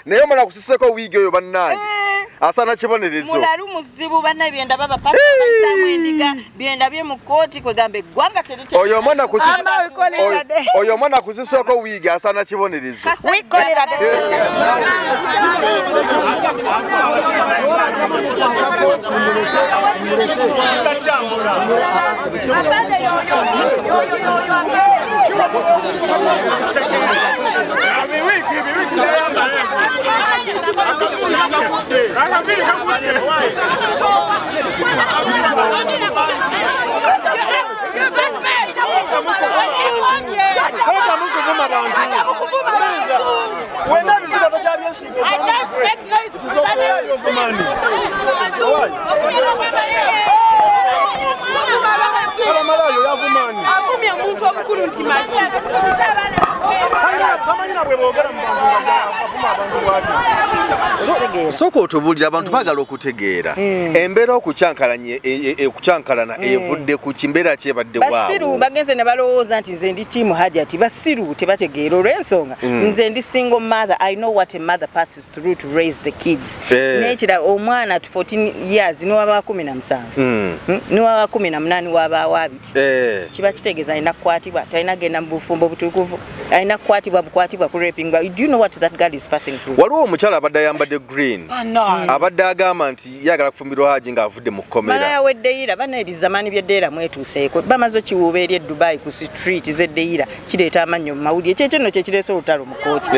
naye mala kusiseko wiigi oyo bannange asana kibonerezo mulalu muzibu banna byenda baba paka bayisamu endiga byenda bye mu kooti kwegambe eggwanga terite oyo mwana kusiseko wiigi asana kibonerezo Soko otubulira abantu bagala okutegeera embeera okucyankalana evudde ku kimbeera kyebadde waawo basiru bagenze ne balowooza nti nze ndi tiimu Hajati basiru tebategeera olw'ensonga nze ndi single mother. I know what a mother passes through to raise the kids nekira omwana at 14 years niwaba 17 niwaba 18 waba wabiti kiba kitegeeza alina kukwatibwa talina genda mu bufumbo butukuvu alina kukwatibwa bukwatibwa ku raping. Do you know what that girl is passing through? Waliwo omukyala abadde ayambadde green abadde agamba nti yagala kufumbirwa Haji ng'avudde mu kkomera bala yaweddeira bana ebizamaani by'eddeera mwetuuseeko bamaze kiwuuba eri Dubai ku street z'eddeira kireeta amannyo mu mawulire kyekyo nno kyekireese olutalo mu kooti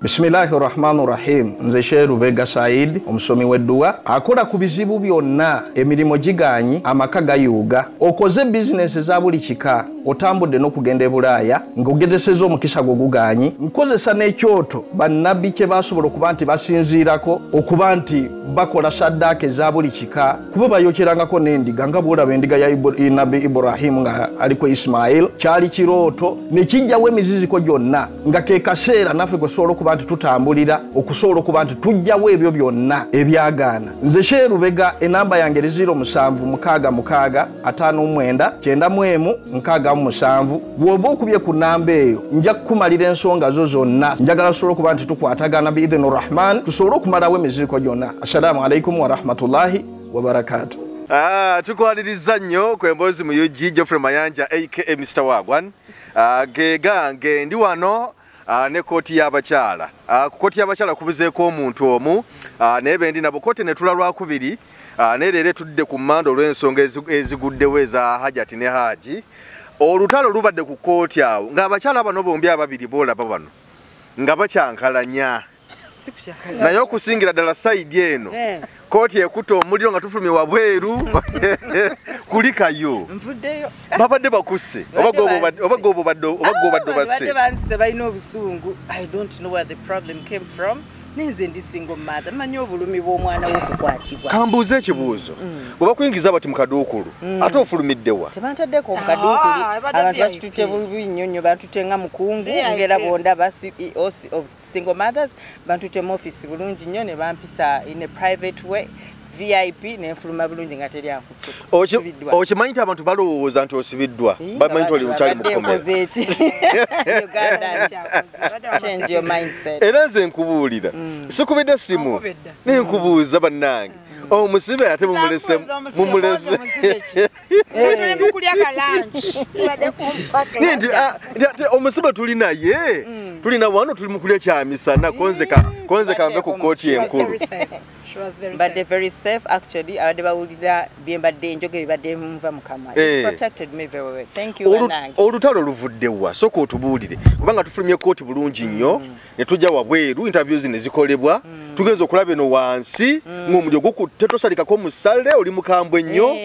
Bismillahirrahmanirrahim. Nze Sheikh Rubega Said omusomi w'edduwa akola ku bizibu byonna emirimu giganyi amaka gayuuga okoze bizinesi za buli kika otambudde n'okugenda e Bulaaya ng'ogezesezza omukisa gwo guganyi nkozesa n'ekyoto bannabbi kye basobola okuba nti basinziirako okuba nti bakola saddaaka eza buli kika kuba bayokyerangako n'endiga nga bw'olaba endiga ya Nabbi Ibrahim nga aliko Ismail kyali kirooto ne kijjawo emiziziko gyonna nga ke kaseera naffe gwe sobola okuba nti tutambulira okusobola okuba nti tujjawo ebyo byonna ebyagaana. Nze Sheikh Rubega enamba yange 0766599197 bw'oba okubye ku namba eyo nja kukumalira ensonga zo zonna njagala tusobole okuba nti tukwatagana biidhini rahman tusobole okumalawo emiziriko gyonna. Assalamu alaikum wa rahmatullahi wa barakatuh. Tukwaliriza nnyo ku emboozi mu UG Geoffrey Mayanja aka Mr. Wagwan gegange ndi wano ne kooti y'abakyala ku kooti y'abakyala kubuzeeko omuntu omu naye bendi nabo kooti ne tula lwakubiri naye leero tudde ku mmanda olw'ensonga eziguddewo eza Hajati ne Haji. Olutalo lubadde ku kooti awo ng'abakyala bano bombi ababiri boolaba bano nga bakyankalanya naye okusingira ddala sayidi eno kooti ekuta omuliro nga tufulumye wabweru kulikayo babadde bakusse oba obadde basse balina obusungu. I don't know where the problem came from. Nenze ndi single mother manyi obulumi bw'omwana w'okukwatibwa. Kambuuze ekibuuzo bwe bakuyingiza bati mu kaduukulu ate ofulumiddewa tebantaddeko mu kaduukulu abantu bakitutte bubi nnyo nnyo batutte nga mukungu ngera bondaba CEOs of single mothers bantutte mu office bulungi nnyo ne bampisa in a private way VIP nenfuluma bulungi nga teri akutte. Okimanyi nti abantu balowooza nti osibiddwa bamanyi nti oli mukyali mukomera. Change your mindset. Era nze nkubuulira sikubidde simu nenkubuuza bannange omusibe ate mumulese nti omusibe tuli naye tulina wano tuli mukulya kyamisana konze kanve ku kooti enkulu. But they're very safe actually. Abadde byembadde njoge bibadde muva mukama. It protected me very well. Thank you Nange. Olutalo luvuddewa soko otubuulire kubanga tufulumye kooti bulungi nnyo ne tujja wabweru interviews ne zikolebwa tugenza okulaba eno wansi ng'omulyo gukutte tosalikako musale oli mukambwe nnyo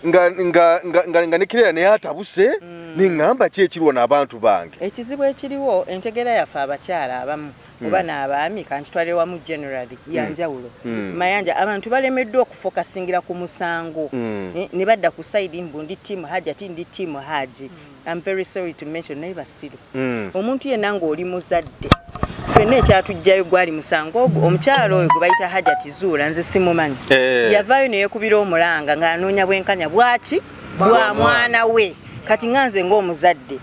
nga ne Claire naye atabuse neŋŋamba ki ekiriwo n'abantu bange. Ekizibu ekiriwo entegera yaffe abakyala abamu oba n'abaami kantutwale wamu generally yanjawulo mayanja abantu balemeddwa okufokasingira ku musango ne badda ku side mbu ndi timu haji ati ndi timu haji. I'm very sorry to mention naye basiru omuntu yenna ng'oli muzadde ffenna ekyatujjayo gwali musango ogwo omukyalo oyo gwe bayita Hajati Zuula nze simumanyi yavaayo ne yeekubira omulanga ng'anoonya bwenkanya bwaki bwa mwana we kati nganze ng'omuzadde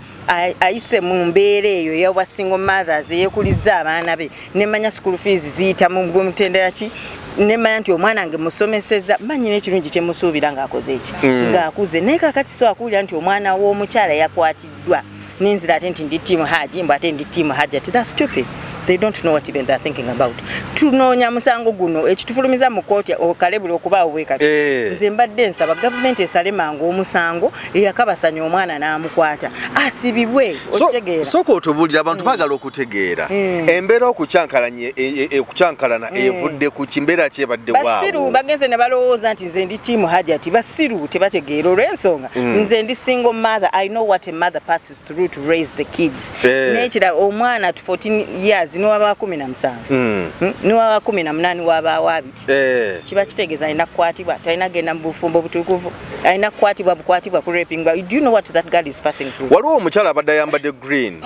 ayise mu mbeera eyo y'obwa single mothers eyeekuliza abaana be nemanya school fees ziyita mu mutendera ki nemanya nti omwana wange musomeseza manyi n'ekirungi kye musuubira ng'akoze eki ng'akuze naye kakati so akuwulira nti omwana w'omukyala yakwatiddwa n'enzira ate nti ndi tiimu haji mbu ate ndi tiimu haji ati that's stupid. They don't know what even they're thinking about. Tunoonya musango guno ekitufulumiza mu kooti okalebula okubaawo bwekati nze mbadde nsaba gavumenti esale mangu omusango eyakabasanya omwana n'amukwata asibibwe okitegeera. Soko otubuulira abantu baagala okutegeera embeera okucyankalana evudde ku kimbeera kyebadde waabwe. Basiru bagenze ne balowooza nti nze ndi tiimu haji ati basiru tebategeera olw'ensonga nze ndi single mother. I know what a mother passes through to raise the kids. Nekira omwana at 14 years niwaba 17 niwaba 18 waba 2 kiba kitegeeza alina kukwatibwa talina genda mu bufumbo butukuvu alina kukwatibwa ku raping. Do you know what that girl is passing through? Waliwo omukyala abadde ayambadde green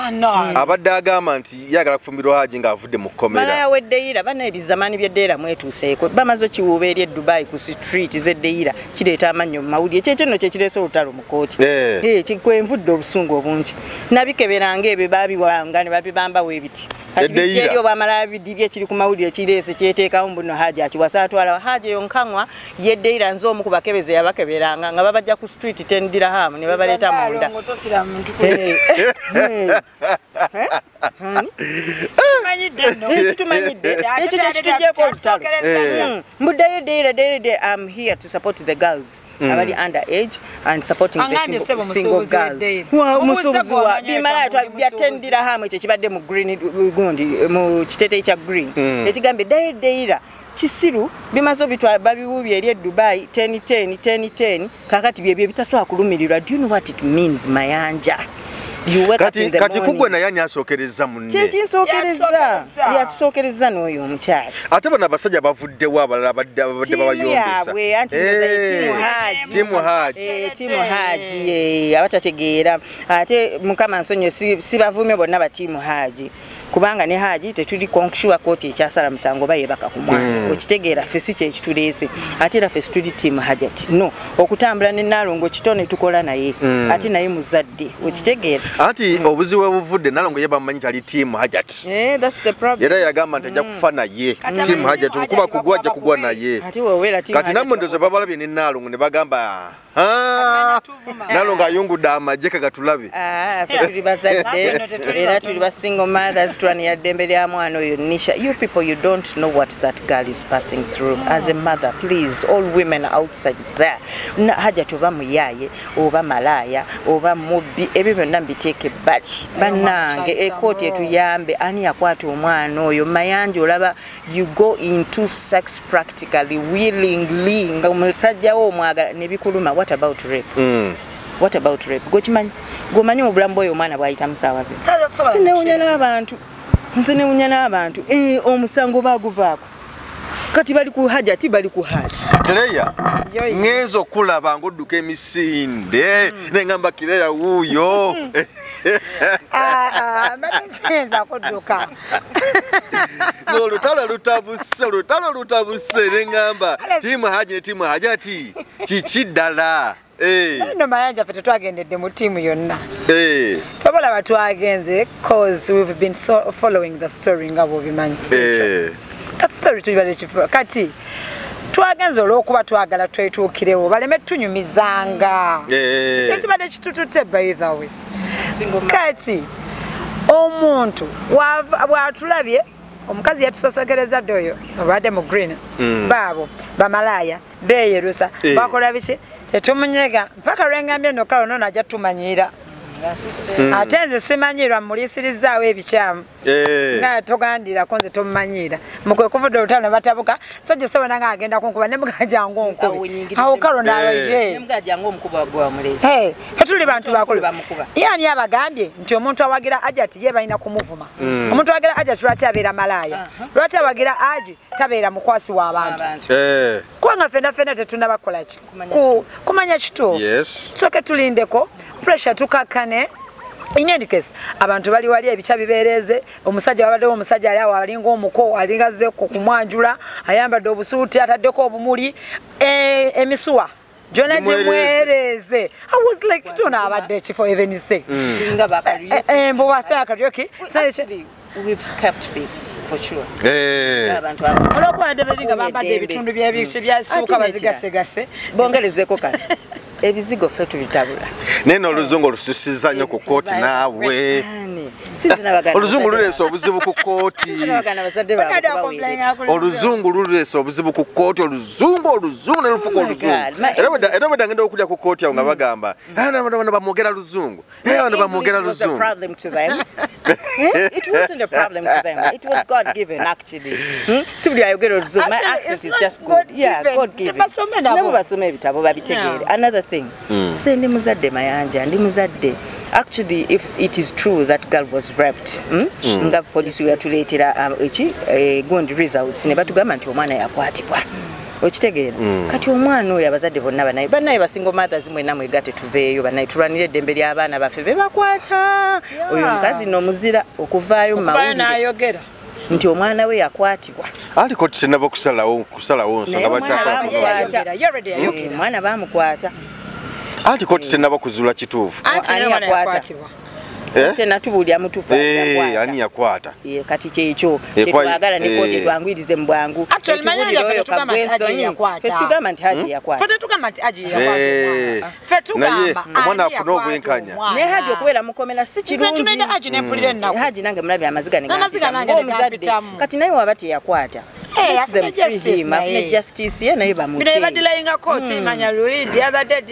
abadde agamba nti yagala kufumbirwa haji ng'avudde mu kkomera malaya w'eddeira bana ebizamaani by'eddeira mwetuuseeko bamaze okiwuuba eri Dubai ku street z'eddeira kireeta amannyo mu mawulire kyekyo nno kyekireese olutalo mu kooti kikwenvudde obusungu obungi nabikeberanga ebyo baabiwanga ne babibambawo ebiti Ebyo bamala bidibye ekiri ku mawulire kireese kyeteekawo mbuno haji akiwasa atwala haji yonkangwa yeddeira nzo omu ku bakebeze yabakeberanga nga babajja ku street 10 dirham ne babaleeta munda I'm here to support the girls abali underage and supporting the single girls. Musubuzuwa bimala bya 10 dirham ekyo kibadde mu green gundi mu kitete kya green ekigambe deira kisiru bimazo bitwa babiwubye eri Dubai 10 kakati byebyo bitasobola kulumirirwa. Do you know what it means mayanja? Kati kugwe na yani asookereza munne. Yatusookereza n'oyo omukyala. Ate bano abasajja bavuddewo abalala badde babayombesa. Tiimu haji abatategeera ate mukama nsonye sibavume bonna ba tiimu haji kubanga ne haji tetuli konkushuwa kooti ekyasala musango bayebaka ku mwana okitegeera ffe si kyekituleese ate era ffe situli tiimu hajati no okutambula ne Nalongo kitone tukola naye ate naye muzadde okitegeera ati obuzibu obuvudde Nalongo ye bamanyi tali tiimu hajati that's the problem. Era yagamba nti ajja kufa naye tiimu hajati okuba kugwa ajja kugwa naye ate wewera tiimu kati namwe ndozo babalabye ne Nalongo ne bagamba nalo ng'ayungudde amagye kagatulabe. Ffe tuli bazadde era tuli ba single mothers twanira ddembe lya mwana oyo Nisha. You people, you don't know what that girl is passing through. As a mother, please, all women outside there, Hajati oba muyaye oba malaya oba mubbi ebyo byonna mbiteeke baki bannange ekkooti etuyambe ani yakwata omwana oyo Mayanja olaba you go into sex practically willingly nga omusajja wo omwagala ne bikuluma. What about rape? What about rape? Gomanyi mu bulamu bw'oyo omwana bw'ayita musaawaze. Nsinewunya n'abantu omusango baguvaako kati bali ku Hajati bali ku Haji. Kireya ngenzo kulaba ng'odduka emisinde nengamba Kireya wuuyo. Mbatenza kudduka. Olutalo lutabuse nengamba tiimu Haji ne tiimu Hajati kiki ddala. No Mayanja ffe tetwagendedde mu tiimu yonna. Twabala twagenze cause we've been following the story nga bw'obimanyise. Kati story tubale kifu kati twagenze olw'okuba twagala twetuukirewo baleme tunyumizanga. Kyekibadde kitutute by the way. Kati omuntu bw'atulabye omukazi yatusosokereza ddoyo obadde mu green baabo bamalaya beeyerusa bakola biki tetumunyega mpaka lwengambye nno kalo nono ajja tumanyira ate nze simanyirwa muliisirizaawo ebikyamu nga togandirako nze tomumanyira mukwe kuvudde olutalo ne batabuka so gye sewona nga agenda kunkuba ne mugajangu onkubi awo kalo naalwaire tetuli bantu bakulu yaani abagambye nti omuntu awagira Hajati ye balina kumuvuma omuntu awagira Hajati lwaki abeera malaya lwaki awagira Haji tabeera mukwasi w'abantu kubanga fena tetunabakola ki kumanya kituufu tusooke tulindeko pressure tukakane. In any case, abantu bali wali ebicha bibereze omusajja wabaddewo omusajja ali awo alinga omuko alingaze kumwanjula ayambadde obusuuti ataddeko obumuli emisuwa Jona jemwereze. I was like tuna abadde kifo even say nga bakaryoki mbo wasa akaryoki we've kept peace for sure. Abantu olokwa debelinga bambadde ebitundu by'ebisi byasuuka bazigasegase bongerezeko kale ebizigo ffe tubitabula neno oluzungu lususiza nnyo ku kooti naawe oluzungu luleese obuzibu ku kooti oluzungu luleese obuzibu ku kooti oluzungu ne lufuka oluzungu era bwe dagenda okulya ku kooti awo nga bagamba bano bamwogera luzungu bano bamwogera luzungu. It wasn't a problem to them. It was God given actually. Sibuli ayogera oluzungu. My accent is just good. Yeah, God given. Nabo basome ebitabo babitegeere. Another thing. Say ndi muzadde Mayanja, ndi muzadde. Actually, if it is true that girl was raped, nga police were tuleetera gondi results ne batugamba nti omwana yakwatibwa. Okitegeera kati omwana oyo abazadde bonna banaye basingo mothers mwe namwe gate tuveeyo banaye tulwanire eddembe ly'abaana baffe be bakwata oyo omukazi n'omuzira okuvaayo mu mawulire nti omwana we yakwatibwa aliko tenaba kusalawo nsonga bakyakwakwata omwana bamukwata aliko tenaba kuzuula kituufu ani yakwatibwa tenatubulya mutufu ani yakwata kati kyekyo kyetwagala ne kooti twangwirize mu bwangu tugamba nti Haji yakwata omwana afuna obwenkanya ne Haji okubeera mukomera si kirungi Haji nange mulabye amaziga kati naye waba teyakwata justice ye naye bamutye badilayinga kooti manya luli the other day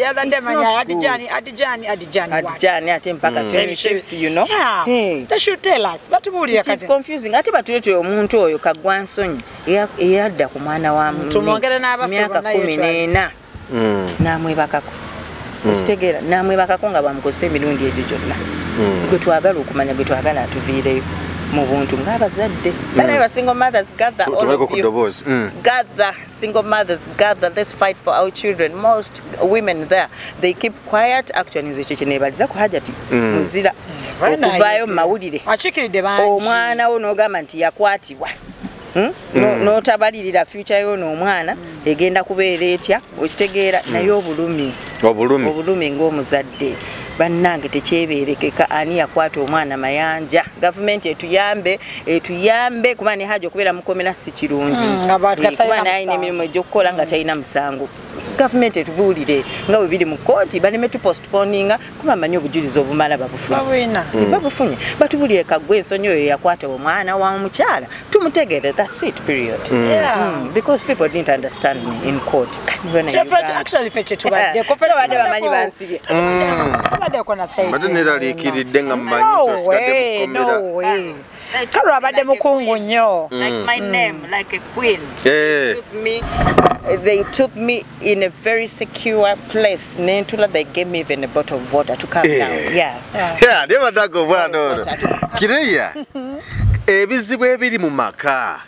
manya Adijani ate mpaka you know they should tell us batubulira kati it's confusing ate batulete omuntu oyo kagwansonyi eyadda ku mwana wa tumwongere n'abafuna nayo 14 namwebakako okitegeera namwebakako nga bamukozesa emirundi egyo gyonna gwe twagala okumanya gwe twagala atuviireyo mu buntu ng'abazadde banaye ba single mothers gather all of you gather single mothers gather let's fight for our children. Most women there they keep quiet actually nze kye neebaliza ku Hajati muzira okuvaayo mu mawulire omwana wo n'ogamba nti yakwatibwa n'otabalirira future y'ono omwana egenda kubeera etya okitegeera naye obulumi ng'omuzadde bannange tekyebeerekeka ani yakwata omwana Mayanja gavumenti etuyambe kuba ne Haji okubeera mukomera si kirungi kuba naye n'emirimu egy'okukola nga talina musango government etubulire nga bwe biri mu kooti baleme tu postponinga kuba manyi obujulizi obumala babufunye batubulire Kaggwa ensonyi oyo yakwata omwana wa mukyala tumutegere that's it period because people didn't understand me in court actually fetch tubadde bamanyi bansibye tubadde kona side bade neraliikiridde nga mmanyi tosikadde mukomera kalo abadde mukungu nnyo like my name like a queen they took me in a very secure place nentula they gave me even a bottle of water to calm down never talk of one kireya ebizibu ebiri mu maka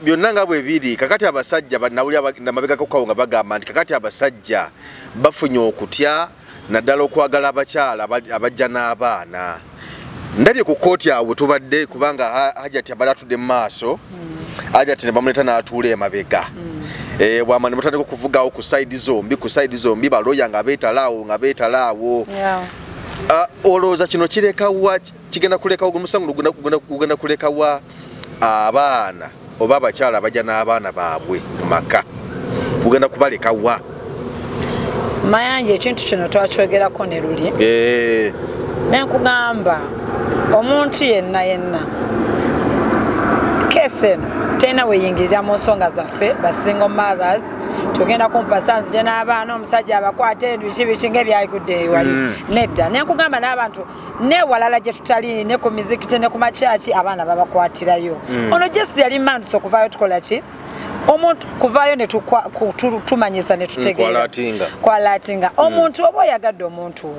byonna nga bwe biri kakati abasajja banawulya namabega kokwawo nga bagamba nti kakati abasajja bafunye okutya naddala okwagala abakyala abajja n'abaana ndabye ku kooti awo tubadde kubanga Hajati abadde atudde mu maaso Hajati ne bamuleta n'atuula emabega bwamani mutandika okuvugawo ku side zombi baloya nga beetalaawo olowooza kino kirekawa kigenda kulekawo omusango gugenda kulekawa abaana oba abakyala abajja n'abaana baabwe mu maka gugenda kubalekawa Mayanja ekintu kino twakyogerako ne luli nenkugamba omuntu yenna keseno tena weyingirira mu nsonga zaffe ba single mothers tugenda kumpasanzi gye n'abaana omusajja abakwata ebiki ng'ebyalikude wali nedda nenkugamba n'abantu newalala gye tutali ne ku mizikiti ne ku makyaki abaana babakwatirayo ono just yali manduso okuvaayo tukola ki omuntu kuvaayo ne tumanyisa ne tutegeera kwalatinga omuntu oba oyagadde omuntu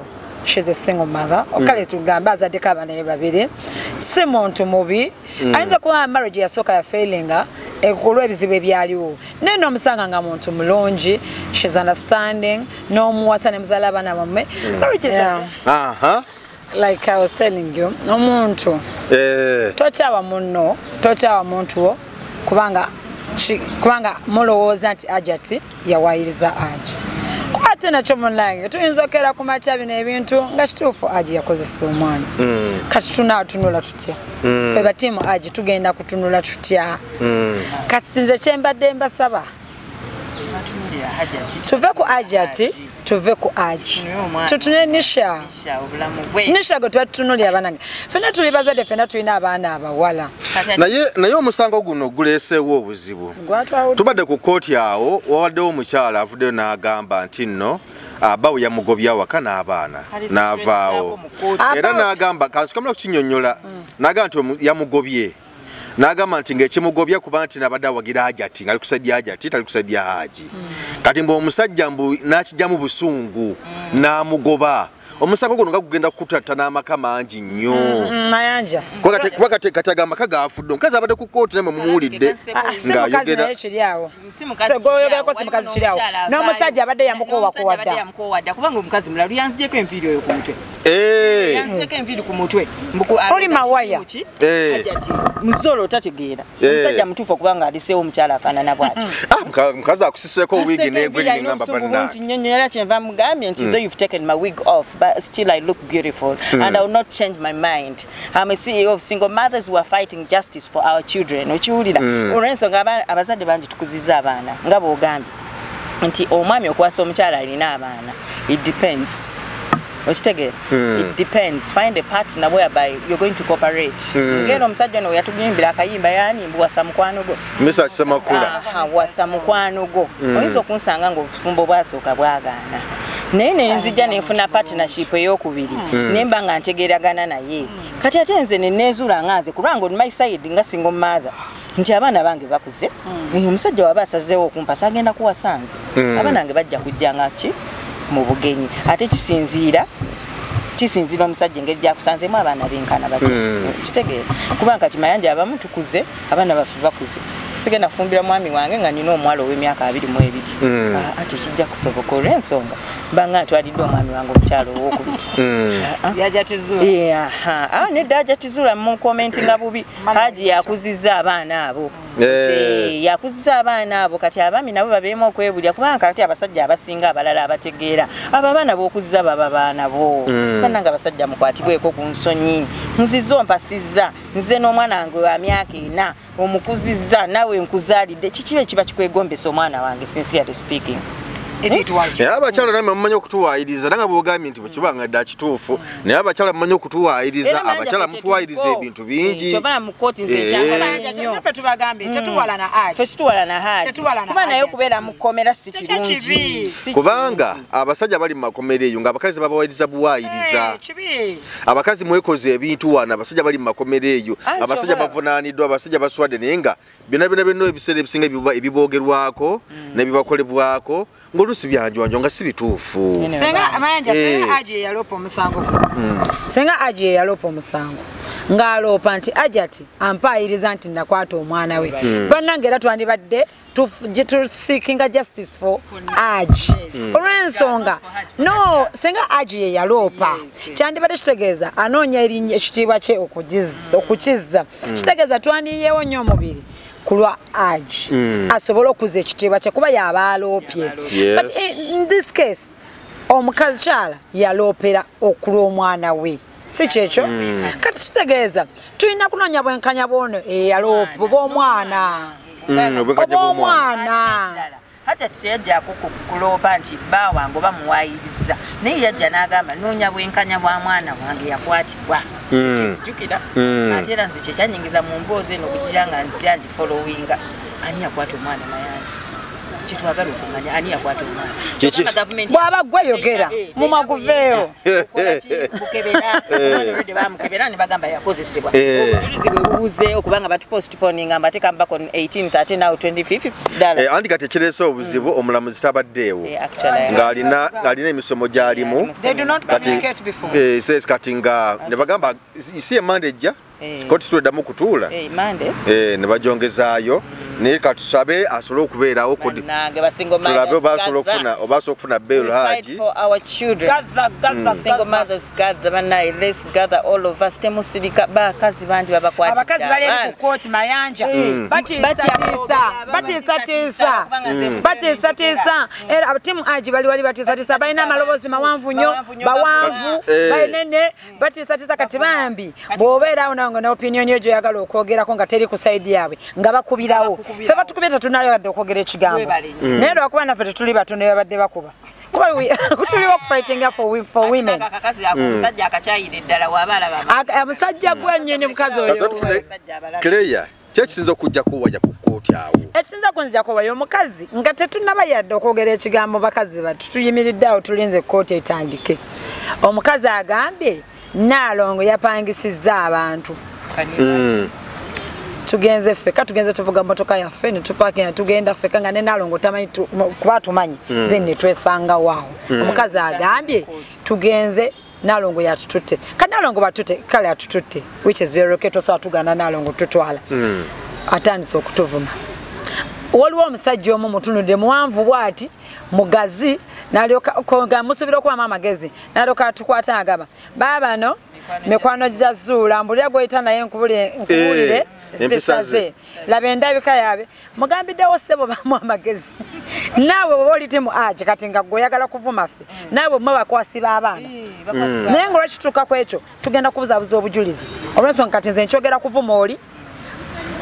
she's a single mother okale tugamba azaddeko abaana babiri si muntu mubi ayinza kuba marriage yasooka ya failinga ekulwa ebizibu ebyaliwo naye n'omusanga nga muntu mulungi she's understanding n'omuwasa ne muzaala abaana bammwe marriage like I was telling you omuntu tokyawa munno tokyawa muntu wo kubanga mulowooza nti Hajati yawayiriza Haji ate nakyo munnange tuyinza okera ku makya bino ebintu nga kituufu Haji yakozesa omwana kati tunaatunula tutya fe batiimu Haji tugenda kutunula tutya kati sinze kyembadde mbasaba tuve ku Hajati tuve ku Haji tutune Nisha gwe tubatunulira abanange fena tuli bazadde fena tulina abaana abawala naye omusango guno guleeseewo obuzibu tubadde ku kooti awo wawaddewo omukyala avuddeyo n'agamba nti nno bawe yamugobya awaka n'abaana n'avaawo era n'agamba kansikamula kukinyonnyola n'agamba nti yamugobye n'agamba nti ng'ekimugobya kuba nti nabadde awagira Hajati ng'ali kusajja Hajati tali kusajja Haji kati mbu omusajja mbu n'akijjamu busungu n'amugoba omusango guno nga gugenda kukutatta n'amaka mangi nnyo Mayanja kuba kati agamba kagafudde omukazi abadde ku kooti naye mumuwulidde ng'ayogera simukazi kiryawo n'omusajja abadde yamukowakowadda kubanga omukazi mulalu yanzijeko enviiri oyo ku mutwe yanzijeko enviiri ku mutwe oli mawaya Hajati muzolo tategeera omusajja mutuufu okubanga aliseewo omukyala afaanana bw'ati mukazi akusiseeko wigi n'egwe n'engamba bannange nnyonnyola kyenva mugambye nti though you've taken my wig off but still I look beautiful and I will not change my mind. I'm a CEO of single mothers who are fighting justice for our children. Okiwulira olw'ensonga abazadde bangi tukuzizza abaana nga bw'ogambye nti omwami okwasa omukyala alina abaana it depends. It depends. Find a partner whereby you're going to cooperate. Ngeno omusajja no yatugimbira akayimba yani mbu wasa mukwano go. Misa kisemakula. Wasa mukwano go. Oyinza okunsanga ng'obufumbo bwasooka bwagaana. Naye nzijja nenfuna partnership ey'okubiri nemba nga ntegeeragana naye kati ate nze neneezuula nga nze kubanga on my side nga single mother nti abaana bange bakuze omusajja waba asazeewo okumpasa agenda kuwasanze abaana bange bajja kujja nga ki mu bugenyi ate kisinziira omusajja engeri gyakusanzemu abaana benkana bati kitegeera kubanga kati Mayanja abamu tukuze abaana baffe bakuze sigenda kufumbira mwami wange nga nina omuwala ow'emyaka 22 ate kijja kusoboka olw'ensonga banga twalidde omwami wange omukyalo owokubiri yaja tizula nedda aja tizula mu komenti nga bubi Haji yakuzizza abaana abo yakuzizza abaana abo kati abaami nabo babeemu okwebulya kubanga kati abasajja abasinga abalala abategeera abo abaana b'okuzizza baba baana bo bannanga abasajja mukwatibweko ku nsonyi nzizo mpasizza nze n'omwana wange wa myaka 4 omukuzizza nawe nkuzaalidde kikiba ekiba kikwegombesa omwana wange sincerely speaking. Abakyala namwe mumanyi okutuwaayiriza nanga bwogambye nti bwekibanga dda kituufu naye abakyala mumanyi okutuwaayiriza abakyala mutuwaayiriza ebintu bingi kyobala mu kkooti nze nfe tubagambye tetuwala na Haji fetuwala na Haji kuba naye okubeera mu kkomera si kirungi kubanga abasajja bali mu makomera eyo ng'abakazi babawaayiriza buwaayiriza abakazi mwekoze ebintu wano abasajja bali mu makomera eyo abasajja bavunaaniddwa abasajja baswadde naye nga byonna ebiseera ebisinga ebiboogerwako n'ebibakolebwako ng'oluusi byanjwanjwa nga si bituufu. Senga amayanja senga Haji yalopa omusango. Senga Haji yalopa omusango. Ng'alopa nti Hajati ampaayiriza nti nakwata omwana we. Bannange era twandibadde seeking justice for Haji. Olw'ensonga no senga Haji yalopa. Kyandibadde kitegeeza anoonya erinnya ekitiibwa kye okukizza. Kitegeeza twandiyeewo nnyo omubiri. Kulwa Haji asobola okuza ekitiibwa kye kuba yabaloopye but in this case omukazi kyala yaloopera okulwa omwana we si kyekyo kati kitegeeza tulina kunoonya bwenkanya bwono eyaloopa oba omwana Hajati yajja kukuloopa nti bba wange bamuwaayiriza naye yajja n'agamba noonya bwenkanya bwa mwana wange yakwatibwa sikizijukira ate era nze kyekyanyingiza mu mboozi eno okugira nga nzira ndi followinga ani yakwata omwana Mayanja kitwagala okumanya ani yakwata omwana bw'aba gwe yogera mu maguveewo bamukebera ne bagamba yakozesebwa obujulizi bwe bubuze okubanga batupostponinga mbateeka mbako 18 30 now 25 ddala andi kati ekireese obuzibu omulamuzi tabaddeewo ng'alina emisomo gy'alimu kati nga ne bagamba si emanda ejja Scott tuddamu kutuula ne bajongezaayo naye katusabe asobole okubeerawo tulabe obasobola okufuna bail Haji single mothers gather banaye let's gather all of us temusirika bakazi bangi babakwatira abakazi bali ku court Mayanja batiisa era abatimu Haji bali batiisa balina amaloboozi mawanvu nnyo bawanvu bainene batiisa kati bambi bw'obeerawo nawe na opinion yo joyagala okwogerako nga teri ku side yaabwe nga bakubirawo fe batukubeta tunayo yadde okwogera ekigambo naye lwakuba naffe tetuli batono babadde bakuba kuba kutuli okufightinga for women omusajja akakyayira eddala wabaalaba omusajja gwennyini mukazi oyo Claire kyekisinza okujja kuwaya ku kkooti awo ekisinza kunzija kuwaya omukazi nga tetunaba yadde okwogera ekigambo bakazi batu tuyimiridde awo tulinze kkooti etandike omukazi agambye Nalongo yapangisizza abantu tugenze feka tugenze tuvuga motoka yaffe ne tupakinga tugenda feka nga ne Nalongo tamanyi kuba tumanyi then ne twesanga waawo omukazi agambye tugenze Nalongo yatututte kana Nalongo batutte kale atututte which is very okay so atugana Nalongo tutwala atandise okutuvuma waliwo omusajja omu mutunudde muwanvu bwati mugazi nalyoka musubira okuba amagezi nalyoka tukwata agaba baba no mekwano jazuula mbulira goyita naye nkubulire empisa ze laba endabika yabe mugambiddewo ssebo bamu amagezi naawe bwe oli timu Haji kati nga goyagala kuvuma ffe naawe mwe bakwasiba abaana naye nga olwekituuka ku ekyo tugenda kubuzaabuza obujulizi olw'ensonga kati nze nkyogera kuvuma oli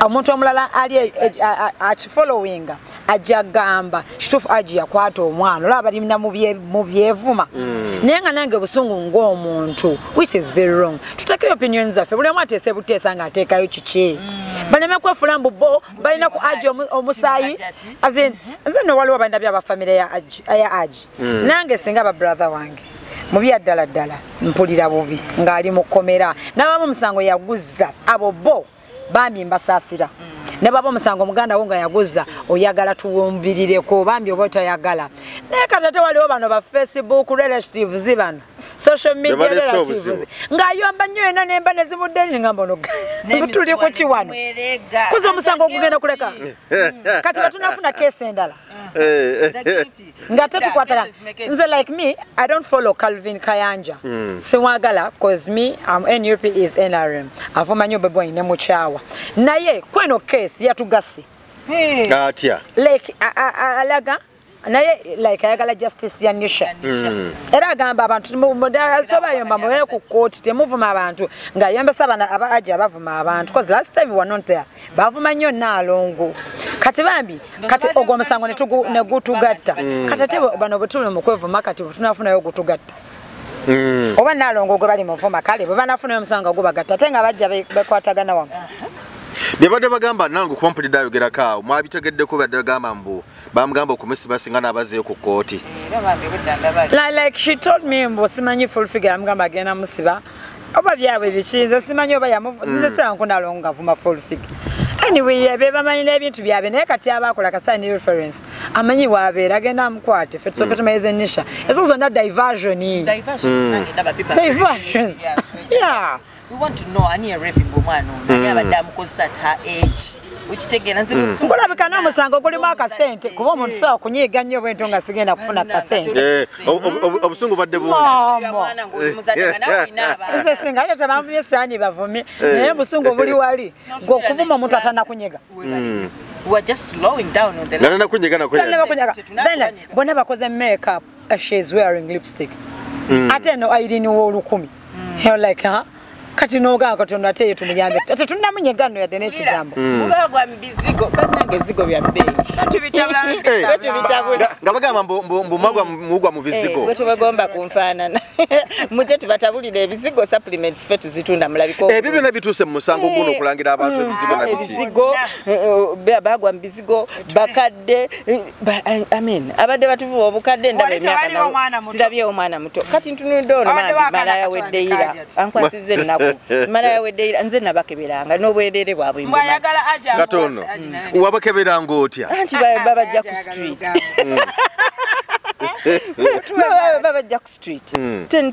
omuntu omulala ali akifollowinga ajja gamba kituufu Haji yakwata omwana olaba balimina mu byevuma naye nga nange busungu ng'omuntu which is very wrong tutekeyo opinion zaffe buli omu ateese buteesa nga ateekayo kiki baleme kwefula mbu bo balina ku Haji omusaayi nze no waliwo balina byabafamire ya Haji nange singa babrother wange mubi ddala mpulira bubi ng'ali mu kkomera n'abamu omusango yaguzza abo bo bambi mbasaasira ne baba omusango muganda wo nga yaguzza oyagala tuwumbirireko bambi oba otayagala naye kati waliwo bano ba Facebook relatives bano social media relatives ng'ayomba nnyo ena nemba ne zimudde eri ngamba ono tuli ku kiwano kuza omusango ogugenda kuleka kati batunafuna keesi endala Ngate tukwatagana. Nze like me, I don't follow Calvin Kayanja. Siwagala cause me NUP is NRM. Avuma nyo bebo ine muchawa. Naye kweno case yatugasi. Atya. Like alaga naye like ayagala justice ya nisha. Era agamba abantu mudala soba yomba mwe ku court temuvuma abantu nga yomba sabana abaje abavuma abantu cause last time we were not there. Bavuma nyo nalongo. Kati bambi kati ogomusango ne gutugatta. Kati tebo bano butulu mukwevuma kati tunafuna yo gutugatta. Oba nalongo go bali muvuma kale baba nafuna omusango go bagatta tenga bajja bekwatagana wamu. Byabadde bagamba nangu kumpulidde ayogerako mwabitegeddeko badde bagamba mbu bamugamba okumusiba singa n'abazeeyo ku kooti. Like she told me mbu simanyi full figure amugamba agenda musiba oba byabwe bikinze simanyi oba nze nkunalongo ngavuma full figure. Anyway, bamanyira ebintu byabe naye kati abakola kasani reference amanyi wabeera agenda amukwate ffe tusooke tumayize nisha ezo zonna diversions yeah. We want to know ani raping omwana ono yabadde amukozesa at her age ukitegera nze nkulabika n'omusango gulimu akasente kuba omuntu sobola kunyiiga nnyo bwento nga sigenda kufuna kasente obusungu badde nze singa ate tebanvumye esaani bavumye naye obusungu buli wali ng'okuvuma omuntu atanakunyiga we are just slowing down on the then bonna bakoze makeup she is wearing lipstick ate no Irene w'olukumi like kati noga katonda ate tumuyambe ate tunamunyegano ya dene kigambo mubagwa mbizigo banange bizigo bya bei tubitabula ngabagamba mbu magwa mugwa mu bizigo wetu bagomba kumfanana muje tubatabulire ebizigo supplements fetu zitunda mulabiko ebyo na bituse mu musango guno kulangira abantu ebizigo na biti ebizigo bagwa mbizigo bakadde I mean abadde batuvu obukadde ndabe myaka sirabye omwana muto kati ntunundo no mara ya weddeira ankwasize na mara ya weddeira nze nabakeberanga n'obwerere bwabwe mwayagala aja katono wabakeberanga otya anti baba Jack Street baba Jack Street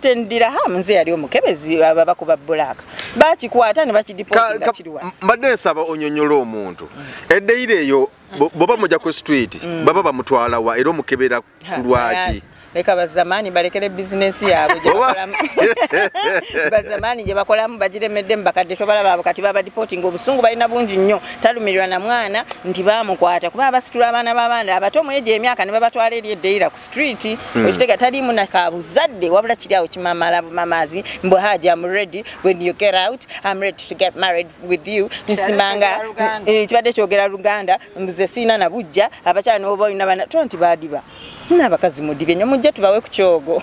ten dirham nze yali omukebezi baba kuba black bakikwata ne bakideposit kiriwa mbadde nsaba onyonyola omuntu eddeire eyo boba mujja ku street baba bamutwala wa era omukebera kulwaki leka bazamani balekere business yaabwe je bakolamu bazamani je bakolamu bagiremedde mbakadde tobalaba kati baba reporting obusungu balina bungi nnyo talumirwa na mwana nti bamukwata kuba abasitula abaana b'abandi abato mweje emyaka ne babatwala eri eddeira ku street okitega tali muna kabuzadde wabula kiri awo kimamala mamazi mbo haja I'm ready when you get out I'm ready to get married with you nsimanga kibadde kyogera Luganda mbuze sina na bujja abakyala n'obo olina bana tonti badiba nabakazi mudibye nyo mujje tubawe ku kyogo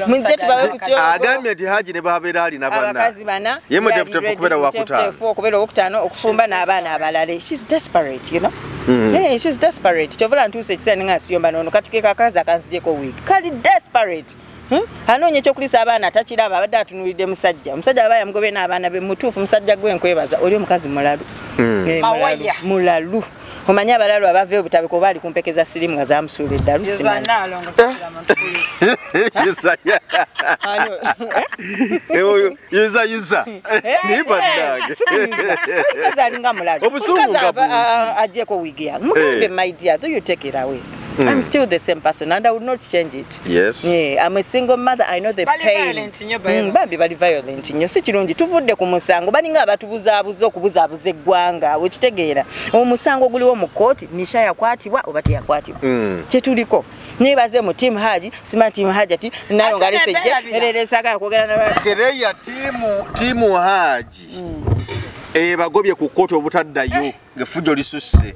mujje tubawe ku kyogo agamye ati haji ne babeera ali nabana abakazi bana yemo defutefu kubera wakutano kubera wakutano okufumba n'abaana abalale she's desperate you know yeah she's desperate tobula ntuse kisani nga siyomba nono katike kakaza kanzijeko week kali desperate anonye kyokulisa abaana atakiraba abadde atunulidde musajja abaya mugobe n'abaana be mutuufu musajja gwe nkwebaza oli omukazi mulalu mulalu omanya abalalu abave obutabiko bali kumpekeza sirimu nga zamusuula eddalu yuza nibandage kazalinga mulalu obusungu ajeko wigi yange mugambe my dear do you take it away I'm still the same person and I would not change it. Yes. Yeah, I'm a single mother. I know the pain. Babi bali violent nnyo si kirungi tuvudde ku musango balinga abatubuzabuza okubuzaabuza eggwanga okitegeera omusango guliwo mu kooti nisha yakwatibwa oba teyakwatibwa kyetuliko nebaze mu team haji sima team haji ati nayo ngalisejje erere sagala kwogera na kereya timu haji bagobye ku kooti obutaddayo ngefujo lisusse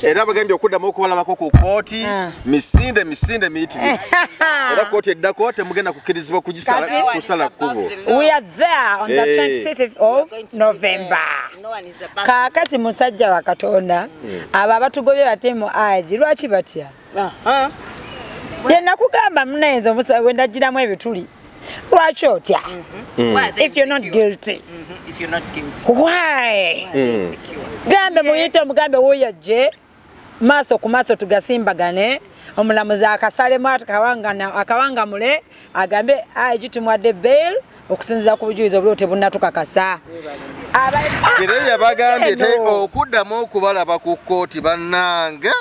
era bagambye okuddamu okubalabako ku kooti misinde miyitirivu era kooti eddako temugenda kukkirizibwa kusala kkubo. We are there on the 25th of November. Kakati musajja wa Katonda abo abatugobye batemu aji lwaki batya yenna kugamba mnenzo wendagiramu ebituli lwaki otya if you're not guilty. If you're not guilty. Why? Gambe muyita mugambe woyaje maso ku maso tugasimbagane omulamuzi akasalemu akawanga mule agambe ajiti mwadde bail okusinziza ku bujulizi obuloote bunnatukakasa kereya bagambye okuddamu okubalaba ku kooti bannange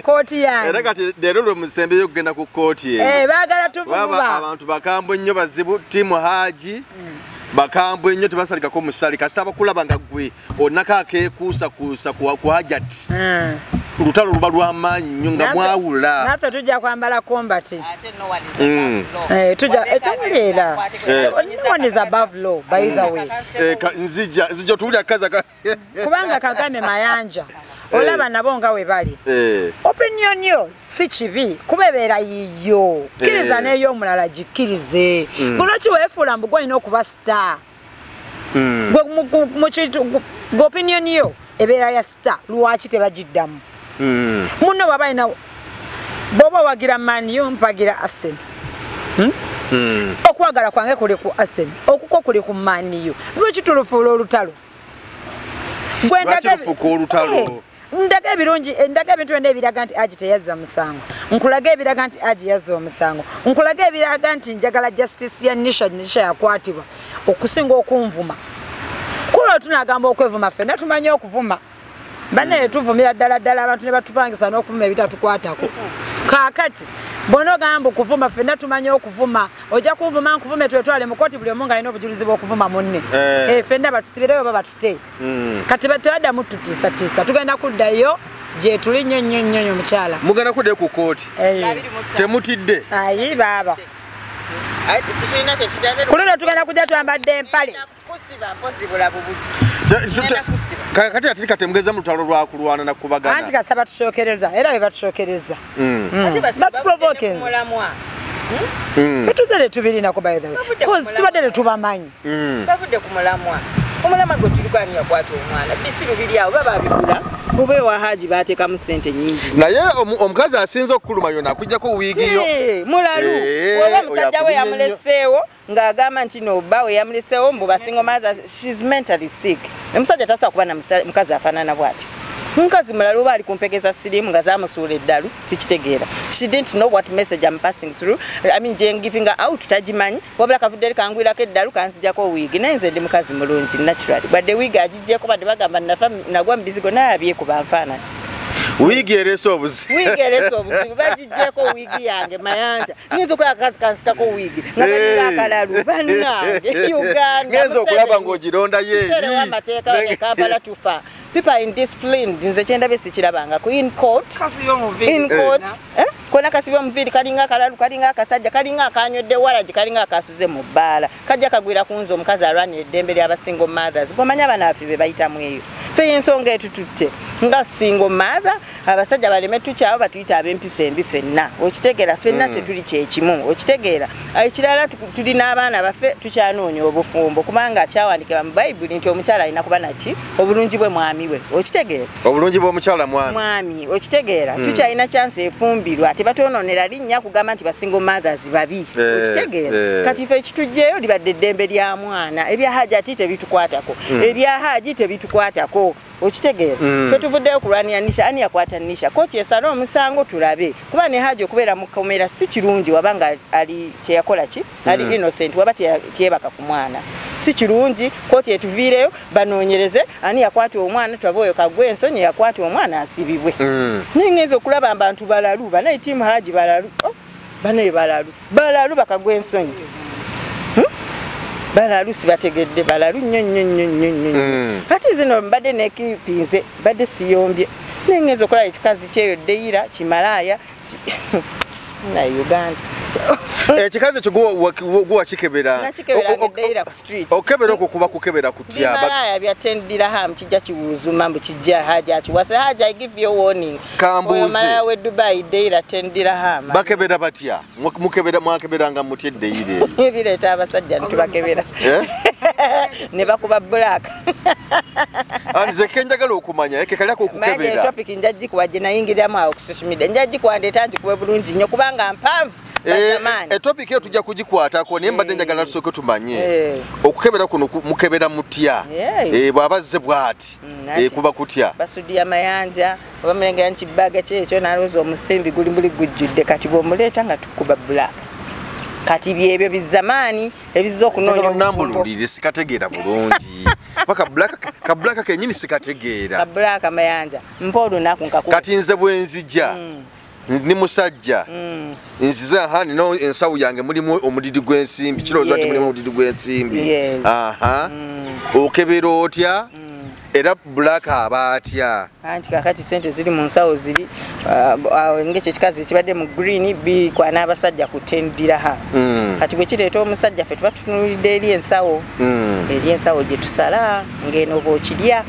Kooti yange. Era kati leero lwe musembe yo kugenda ku kooti eyo. Baagala tuvuba. Baba abantu bakambwe nnyo bazibu Timu Haji. Bakambwe nnyo tebasalikako musali kasita bakulaba nga gwe onako akeekuusa ku Hajati. Lutalo luba lw'amaanyi nnyo nga mwawula. Naffe tujja kwambala combat. Ate no one is above law. Tujja etemuleera. No one is above law by the way. Nzija tuwulira kaza kubanga Kagame Mayanja. Olaba nabo nga we bali. Opinion yo si kibi kubebeera yiyo. Kiriza neyo omulala gikirize. Bulaki weefuula mbu gwolina okuba star. Gwe opinion yo ebeera ya star lwaki tebagiddamu. Munno babalina boba wagira Man U mpagira Arsenal. Okwagala kwange kuli ku Arsenal. Okuko kuli ku Man U. Lwaki tulufuula olutalo? Ndaga ebirungi ndaga ebintu byonna ebiraga nti Haji teyazza musango. Nkulaga ebiraga nti Haji yazza omusango. Nkulaga ebiraga nti njagala justice ya Nisha yakwatibwa okusinga okunvuma. Kulo tunagamba okwevuma ffe natumanyi okuvuma. Bane tuvumira ddala abantu ne batupangisa n'okuvuma ebitatukwatako. Kaakati bono gamba okuvuma ffe natumanyi okuvuma. Ojja kunvuma nkuvume twetwale mu kooti buli omu ng'alina obujulizi bw'okuvuma munne. Ffenna batusibireyo oba batute. Kati bataddamu tutiisatiisa tugenda kuddayo gye tuli nnyo mukyala. Mugenda kuddayo ku kooti. Temutidde. Ayi baaba. Kulino tugenda kujja twambadde empale. Kati ati katemugeza mu lutalo lwa kulwana na kubagana. Anti kasaba tushokereza era be batushokereza. Provoking. Tutuzere tubirina ko by the way. Cause tubadde tubamanyi. Bavudde ku mulamwa. Omulama gwe tulikani yakwata omwana. Bisiru biri awo baba bigula. Bube wa Haji bateeka mu sente nyingi. Naye omukazi asinze okuluma yona akujjako wiigiyo. Mulalu. Oba musajja we yamuleseewo ng'agamba nti no bawe yamuleseewo mbu basingo mother she's mentally sick. Omusajja tasobola kuba na mukazi afaanana bw'ati. Mukazi mulalu oba ali kumpegeza sirimu nga zaamusuula eddalu sikitegeera. She didn't know what message I'm passing through. I mean giving her out tagimanyi. Wabula kavudde kangwirako eddalu kanzijjako wiigi. Naye nze ndi mukazi mulungi naturally. Badde wiigi agijjeko badde bagamba nagwa mu bizigo naye abyekuba nfaanana. Wiigi ereese obuzibu. Wiigi ereese obuzibu. Bagijjeko wiigi yange Mayanja. Ngenza okulaba akazi kansitako wiigi. Nga balina akalalu. Bannange Uganda. Ngenza okulaba ng'ogironda yeeri. Terewa amateeka wa Kampala tufa. People are indisciplined. Nze kyendabye sikirabanga ku in court. In court. Kona kasibwa muviri kalinga akalalu kalinga akasajja kalinga akanyodde walaji kalinga akasuze mu bbaala. Kajja kagwira kunzo omukazi alwanira eddembe ly'aba single mothers. Bomanya banaffe be bayitamu eyo. Fe ensonga etututte. Nga single mother abasajja baleme tukyawo batuyita ab'empisa embi ffenna. Okitegeera ffenna tetuli kyekimu. Okitegeera ekirala tulina abaana baffe tukyanoonya obufumbo kubanga akyawandikibwa mu Bayibuli nti omukyala alina kuba naki obulungi bwe mwami we. Okitegeera obulungi bw'omukyala mwami. Okitegeera tukyalina chance efumbirwa tebatoononera linnya kugamba nti basingle mothers babi. Okitegeera kati ffe ekitujjeyo libadde eddembe lya mwana ebya Hajati tebitukwatako ebya Haji tebitukwatako. Okitegeera ffe tuvuddeyo kulwanira Nisha ani yakwata Nisha kooti esala omusango tulabe kuba ne Haji okubeera mu kamera si kirungi wabanga ali teyakola ki ali innocent waba teyebaka ku mwana si kirungi kooti etuviireyo banoonyereze ani yakwata omwana twaboyo kagwe ensonyi yakwata omwana asibibwe. Ningenza okulaba abantu balalu banaye Timu Haji balalu banaye balalu bakagwe ensonyi. Balalu sibategedde balalu nnyo. Kati zino mbadde nekipinze badde siyombye. Ningenza okulaba ekikazi kyeyo Deira Kimalaaya na Uganda. Ekikazi kyo gwa kikebera. Deira ku street. Okebera okukuba kukebera kutya. Kimalaaya bya 10 dirham kijja kiwuzuma mbu kijja Haji ati Haji I give you a warning. Kambuzi. Malaya we Dubai Deira 10 dirham. Bakebera batya. Mukebera mwakeberanga mutye Deira. Ebireeta abasajja ntubakebera. Ne bakuba black. Anze kenjagala okumanya ekekalako okukebera. Maje topic njajji kuwaje nayingiramu awo ku social media. Njajji kwandeta nti kuwe bulungi nnyo kubanga mpamvu. Topic eyo tujja kugikwatako naye mbadde njagala tusooke tumanye okukebera kuno mukebera mutya bw'abazze bw'ati kuba kutya basuddiya Mayanja oba mulengera nkibbaga kyekyo nalowooza omusimbi guli mbuli gujjudde kati bw'omuleeta nga tukuba black kati byebyo bizamaani ebizza okunoonya nambululire sikategeera bulungi paka black kenyini sikategeera black amayanja mpolo nakunkaku kati nze bwenzija ni musajja nziza hani no ensawu yange mulimu omudidi gwensimbi kirozo ati mulimu omudidi gwensimbi aha okebera otya era black abatya anti kakati sente ziri mu nsawo ziri ngeke kikazi kibadde mu green bi kwa n'abasajja kutendira ha kati bwe kireeta omusajja ffe tubatunulidde eri ensawo gye tusala ngeno bw'okirya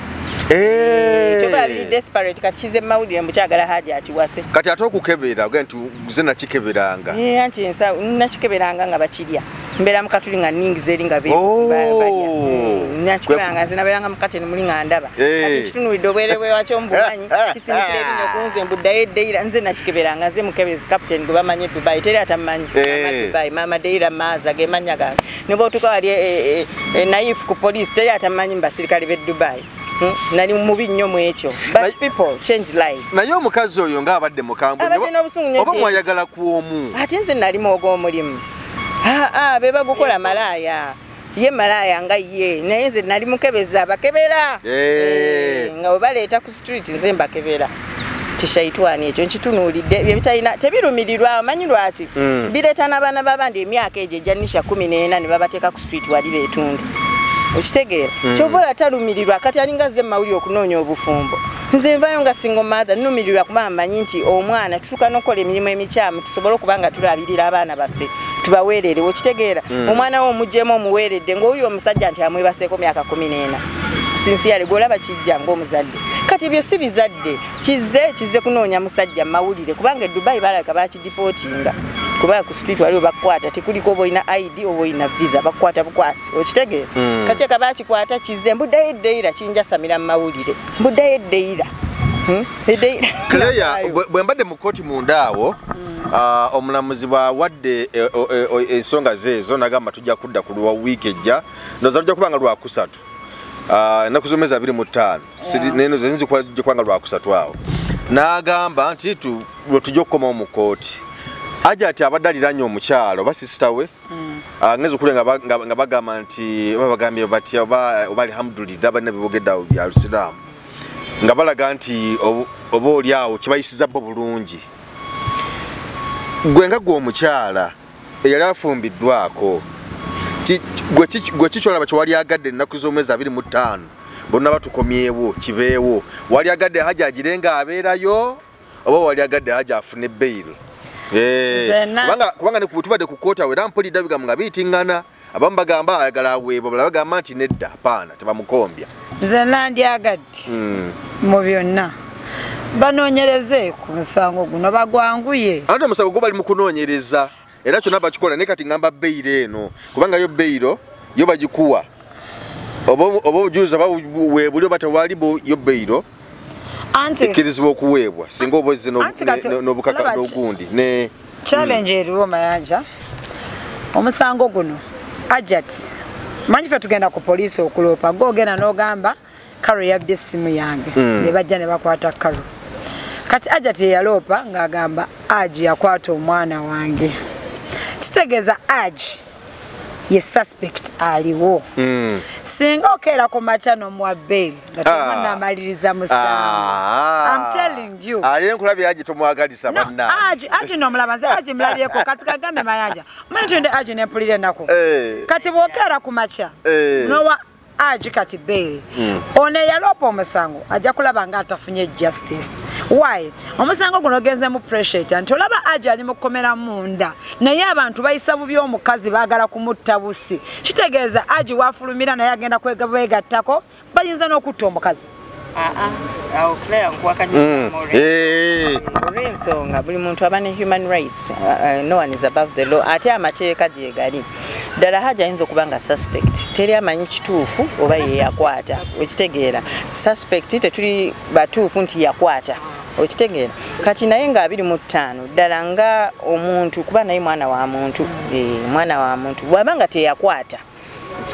tuba biri desperate kati kize mawulire mbukyagala haja akiwase kati ate okukebera oga nti ze nakikeberanga anti ensawo nakikeberanga nga bakirya mbeera mukatuli nga nningi zeri nga balya nakikeberanga zinabeeranga mukate nemuli nga ndaba kati kitunulidde obwere bwewakyo omubumanyi kisindikira ebinyo kunze mbuddayo eddeira nze nakikeberanga nze mukebezi captain gwe bamanyi Dubai teri atamanyi Dubai mama deira maaza ge manya gange niba otuka wali naifu ku police teri atamanyi mbasirikale be Dubai nali mubi nnyo mu ekyo but people change lives naye omukazi oyo nga abadde mukambwe oba mwayagala kuomu ate nze nali mwogo omulimu beba gukola malaya ye malaya nga ye naye nze nali mukebeza abakebera nga webaleeta ku street nze mbakebera kishaitwani ekyo nkitunuulidde byebitalina tebirumirirwa amanyi lwaki bireeta n'abaana b'abandi emyaka egyo ejjanisha 14 ne babateeka ku street wali beetunde okitegeera kyovola talumirirwa kati alinga zze mawuli okunoonya obufumbo nze nvayo nga single mother numirirwa kuba mmanyi nti omwana tutuuka n'okukola emirimu emikyamu tusobole okuba nga tulabirira abaana baffe tubaweerere okitegeera omwana wo omuggyemu omuweeredde ng'oli omusajja nti amwebaseeko myaka 14 sinsiyale gwolaba kijja ng'omuzadde kati ebyo si bizadde kizze kunoonya musajja mawulire kubanga Dubai balaka bakidipootinga kuba ku street waliwo bakwata tekuliko oba oyina ID oba oyina visa bakwata bukwasi okitegeera kati akabakikwata kizze mbuddayo eddeira kinja samira mawulire mbuddayo eddeira Claire bwe mbadde mu kkooti munda awo omulamuzi bwawadde ensonga zeezo nagamba tujja kudda ku lwa wiiki ejja ndoza tujja kubanga lwakusatu ennaku zomeza 25 neno zenzi kwanga lwakusatu awo n'agamba nti tujja okukomawo mu kkooti Ajati abadde aliranye omukyalo oba sister we ngeze okulenga nga bagamba nti bagambye batya oba alhamdulillah bane bibogedda bya Islam nga balaga nti oba oli awo kibayisiza bo bulungi gwe nga gwe omukyala eyali afumbiddwako gwe kikyolaba kyewali agadde ennaku z'omwezi 25 bonna batukomyewo kibeewo wali agadde haja agirenga abeerayo oba wali agadde haja afune bail kubanga nekubutubadde ku kkoota we era mpulidde bigambo nga biyitingana abamu bagamba ayagala aweebwa balala bagamba nti nedda apaana tebamukombya nze nandyagadde mu byonna banoonyereze ku musango guno bagwanguye ate omusango gwo bali mu kunoonyereza era kyonna bakikola naye kati ngamba beyiro eno kubanga yo beyiro yo bagikuwa oba obujuliza baweebuli oba tewalibo yo beyiro ekkirizibwa okuweebwa singa oba ozze n'obukaka n'ogundi ne challenge eriwo mayanja omusango guno Ajat manyi fe tugenda ku poliisi okuloopa gogenda n'ogamba Karo yabbye essimu yange ne bajja ne bakwata Karo kati Ajat yaloopa ng'agamba Aji yakwata omwana wange kitegeeza Aji ye suspect aliwo singa okeera ku macha n'omuwa bail nga tomunamaliriza musango I'm telling you ali enkulabye Aji tomwagalisa banna Aji nomulaba nze Aji mulabyeko kati kagambe mayanja manyitende Aji nempulire nako kati bwokeera ku macha nowa Aji kati bail one yalopa omusango ajja kulaba nga atafunye justice why omusango guno genze mu pressure nti olaba Aji ali mukomera munda naye abantu bayisa bubi omukazi baagala kumutta busi kitegeeza Aji wafulumira naye agenda kwegattako bayinza n'okutta omukazi awo Claire nkwakanyisa more ensonga buli muntu aba ne human rights no one is above the law ate amateeka gye gali ddala Haji ayinza okuba nga suspect teri amanyi kituufu oba ye yakwata okitegeera suspect tetuli batuufu nti yakwata okitegeera kati naye nga 25 ddala nga omuntu kuba naye mwana wa muntu bw'aba nga teyakwata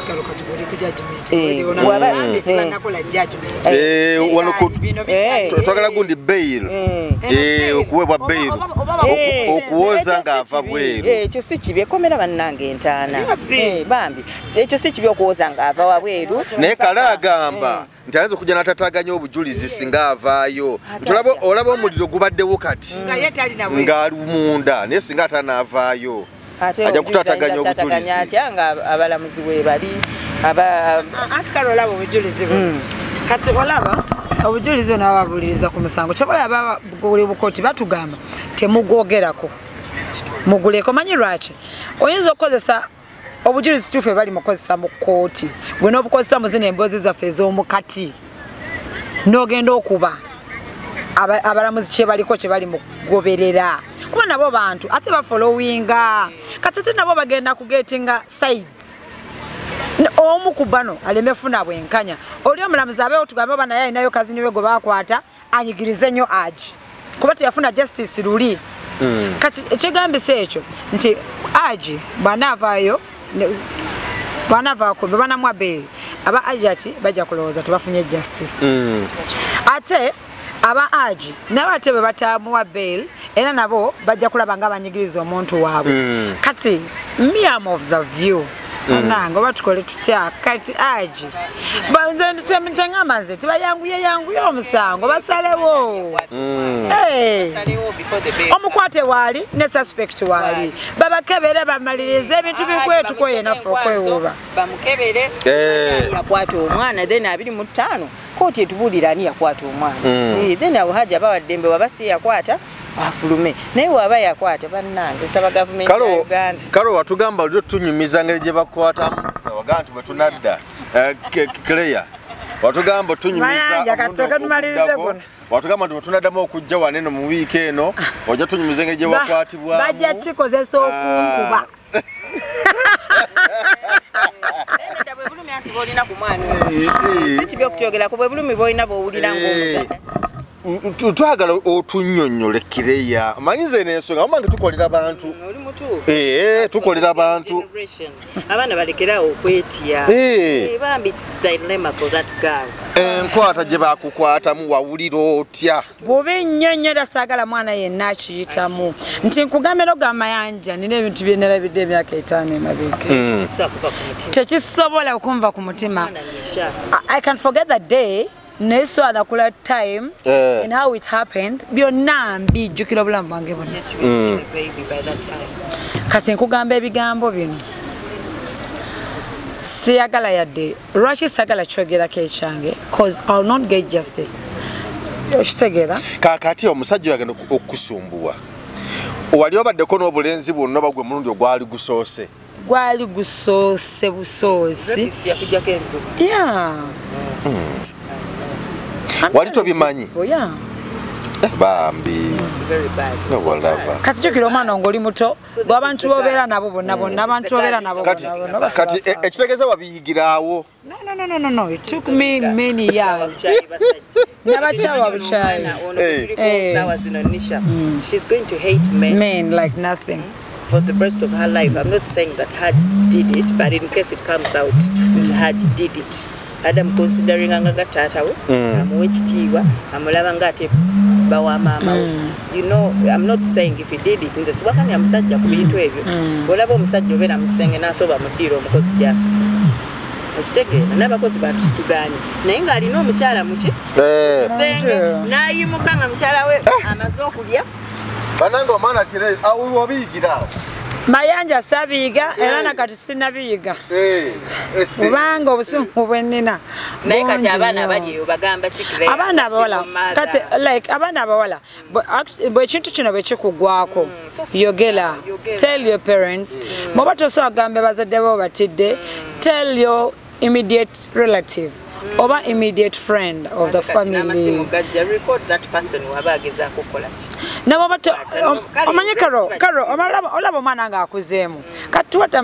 kalo katubuli ku judgment wanakola judgment twagala gundi bail okuwebwa bail okuwoza ng'ava bweru ekyo si kibi ekomera bannange entaana bambi ekyo si kibi okuwoza ng'ava wabweru naye kala agamba nti ayinza okujja n'atataganya obujulizi singa avaayo olaba omuliro gubaddewo kati ng'ali munda naye singa atanaavaayo ajja kutataganya obujulizi atya nga abalamuzi we bali anti kale olaba obujulizi kati olaba obujulizi ono ababuliriza ku musango kyobalaba buli bukoti batugamba temugwogerako muguleko manyi lwaki oyinza okukozesa obujulizi tufe bali mukozesa mu kooti gwe n'obukozesa mu zino emboozi zaffe ez'omukati n'ogenda okuba abalamuzi kyebaliko kye bali mugoberera kuba nabo bantu ate bafollowinga kati ate nabo bagenda kugetinga sides omu ku bano alemefuna bwenkanya oli omulamuzi abeewo tugambe oba naye alinayo kazini we gwe bakwata anyigirize nnyo aji kuba teyafuna justice luli kati ekyegambisa ekyo nti aji bw'anaavaayo bw'anaavaako bebanamwa beeri aba ajati bajja kulowooza tebafunye justice ate aba aji nabo ate bwe batamuwa beeri era nabo bajja kulaba nga banyigiriza omuntu waabwe kati me am of the view nange oba tukole tutya kati aji banzentengamba nze tibayanguye omusango basalewo omukwate waali ne suspect waali babakebere bamalirize ebintu bikwetuko yenaffe okwewuba bamukebere yakwata omwana then 25 kooti etubuulira ani yakwata omwana then abo haja bawaddembe wabasi yakwata afulume naye waba yakwata bannange saba gavumenti ya Uganda kalo watugamba lyo tunyumiza ngeri gye bakwatamu wagantu bwe tunadda Claire watugamba tunyumiza watugamba nti tunaddamu okujja waneno mu wiiki eno ojja tunyumiza ngeri gye wakwatibwamu bajja kikozesa okunkuba si kibi okutyogerako bwe bulumi bwolina bwowulira ng'omusajja twagala otunnyonnyole Claire amanyize n'ensonga amange tukolera bantu oli mutuufu tukolera bantu abaana balekerawo okwetya bambi it's dilemma for that girl enkwata gye bakukwatamu wawulira otya bw'oba ennyonnyera saagala mwana yenna akiyitamu nti nkugambira ogamba yanja nina ebintu bye nerabidde emyaka 5 emabega tekisobola okunva ku mutima I can forget that day neso anakula time and how it happened byonna mbijjukira obulamu bwange bonna kati nkugamba ebigambo bino siyagala yadde lwaki sagala kyogerako ekyange cause I'll not get justice okitegeera kakati omusajja yagenda okusumbuwa wali obaddeko n'obulenzi bwonna bagwe mulundi ogwali gusoose gwali gusoose busoosi wali tobimanyi bambi kati kyokira omwana ng'oli muto gwabantu bobeera nabo bonna abantu bobeera nabo kati ekitegeeza wabiyigiraawo no it took me many years nabakyawa bukyayi she's going to hate men like nothing for the rest of her life. I'm not saying that Haj did it, but in case it comes out that Haj did it, I'm considering anga tata we amwechitiwa amulaba ngate bawa mama you know I'm not saying if he did it nze sibakani amusajja ku bintu ebyo olaba omusajja obera musenge nasoba mudiro omukozi jaso okitegeera n'abakozi bantu situganye naye nga alina omukyala muki kisenge nayimuka nga mukyala we amaze okulya bananga omwana kire awo wabiyigiraawo mayanja sabiga era nakati sinabiyiga ubanga obusungu bwennina naye kati abaana bali bagamba kikire abaana abawala kati like abaana abawala bwekintu kino bwekikugwako yogera tell your parents moba toso agambe bazadde bo batidde tell your immediate relative oba immediate friend of the family. Record that person wabageza kukola ki. Nabo bato omanye karo olaba omwana nga akuzeemu. Kati what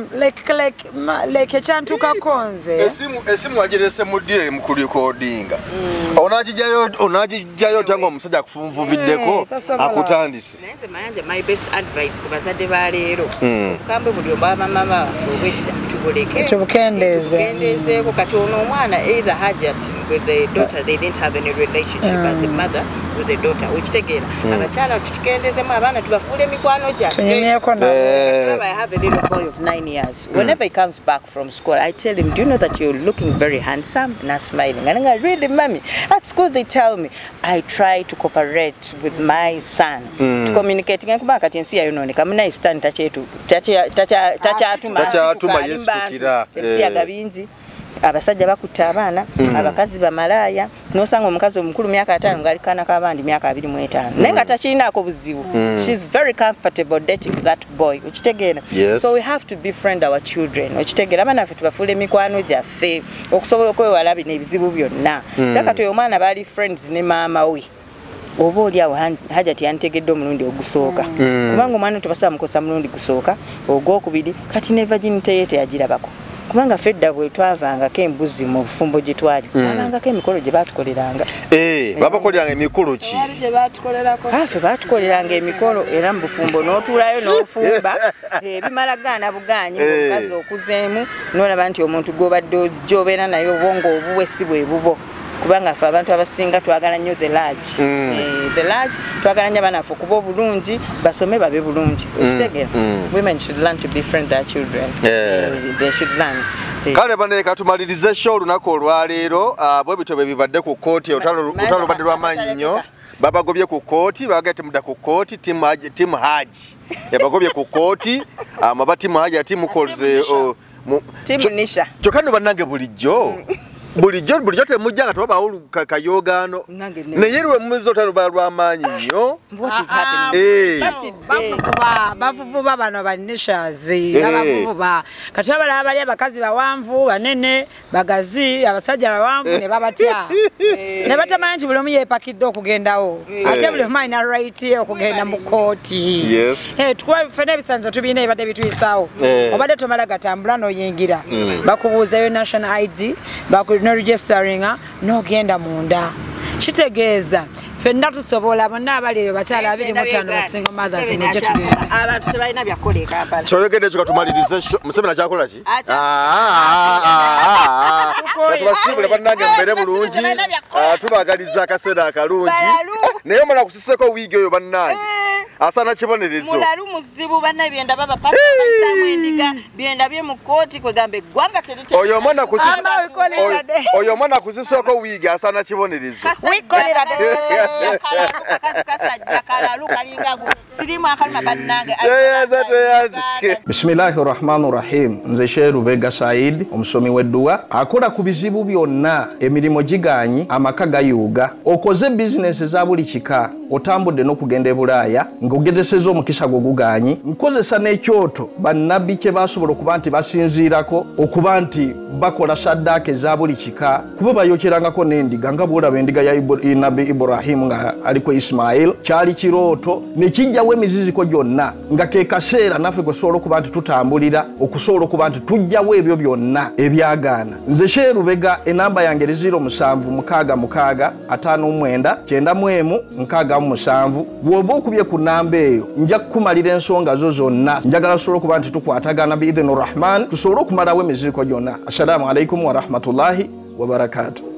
like ekyantuka konze. Esimu ajerese mudire mu recordinga. Onajijayo tango omusajja akufunvubiddeko akutandise. Nenze mayanja my best advice ku bazadde ba leero. Kambe buli obaba mama afubedda tugoleke. Tubukendeze ko kati ono omwana either Hajat with the daughter they didn't have any relationship as a mother with the daughter which tegera abachala tutikendeze mu abaana tubafule mikwano gya. Tunyemyeko na I have a little boy of 9 years. Whenever he comes back from school I tell him, do you know that you're looking very handsome? And I'm smiling. And I'm really, mommy. At school they tell me. I try to cooperate with my son to communicate. Tacha abasajja bakuta abaana abakazi bamalaya nosanga omukazi omukulu myaka 5 ngali kana kabandi myaka 25 nenga tachiinako buzibu. She's very comfortable dating that boy ukitegera. So we have to befriend our children ukitegera abana ffe tubafule mikwano gyaffe okusobola okwewala n'ebizibu byonna. Saka to omwana bali friends ne maama we oba oliawo Hajati yantegedde omulundi ogusooka kubanga omwana tubasaba mukosa mulundi gusooka ogwokubiri kati ne virginity yete yagirabako kubanga fedda bwe twavanga kembuzi mu bufumbo gye twali abanga kemikolo gye batukoleranga babakoleranga emikolo ki gye batukolerako afe batukoleranga emikolo era mu bufumbo n'otuulayo n'ofumba bimala gaana buganyi omukazi okuzeemu n'olaba nti omuntu gw'obadde ojoobeera naye obwongo obuwe si bwe bubo kubanga fa abantu abasinga twagala nnyo the large twagala nnyo abaana ffe kuba obulungi basome babe bulungi okitegera. Women should learn to befriend their children. They should learn. Kale bane katumalirize show lunaku olwaleero bwe bityo bwe bibadde ku kooti utalo badde lw'amaanyi nnyo babagobye ku kooti bagate muda ku kooti team Haji yabagobye ku kooti amaba team Haji ati mukolze team Nisha kyokano bannange bulijjo bulijjo temujjanga tobaawo kayogano naye lwe muzi otalo balw'amaanyi nnyo. What is happening? Bavuvuba bano banishazi abavuvuba kati balaba bali abakazi bawanvu banene bagazi abasajja bawanvu ne babatya ne batamanya nti buli omu yeepakidde okugendawo ate buli omu alina right okugenda mu kooti. Tukuba ffena ebisanyizo tubiina ebadde bituyisaawo obadde tomala gatambula n'oyingira bakubuuzayo national ID no registering n'ogenda munda kitegeeza ffenna tusobola bonna abali bakyala 25 basinga mothers n'ejjo tugenda abantu tebalina byakoleka apala kyoyogedde ekyo katumalirization Museveni akyakola ki tubasiibule bannange mbeere bulungi tubagaliza akaseera akalungi naye omala kusiseko wiigi oyo bannange asana kibonerezo mulalu muzibu banna byenda baba pasa bayisamu endiga byenda bye mu kooti kwegambe eggwanga terite oyo mwana kusiseko wiigi asana kibonerezo Bismillahirrahmanirrahim. Nze Sheikh Rubega Said omusomi w'edduwa akola ku bizibu byonna emirimu giganyi amaka gayuuga okoze business za buli kika otambudde n'okugenda e Bulaaya ng'ogezesezza omukisa gwo guganyi nkozesa n'ekyoto bannabbi kye basobola okuba nti basinziirako okuba nti bakola saddaaka eza buli kika kuba bayokyerangako n'endiga nga bw'olaba endiga ya Nabbi Ibrahim nga aliko Ismail kyali kirooto ne kijjawo emiziziko gyonna nga ke kaseera naffe kwe tusobola okuba nti tutambulira okusobola okuba nti tujjawo ebyo byonna ebyagaana. Nze Sheikh Rubega enamba yange 0756599197 bw'oba okubye ku namba eyo nja kukumalira ensonga zo zonna njagala tusobole okuba nti tukwatagana biidhini rahman tusobole okumalawo emiziziko gyonna. Assalamu alaikum wa rahmatullahi wa barakatuh.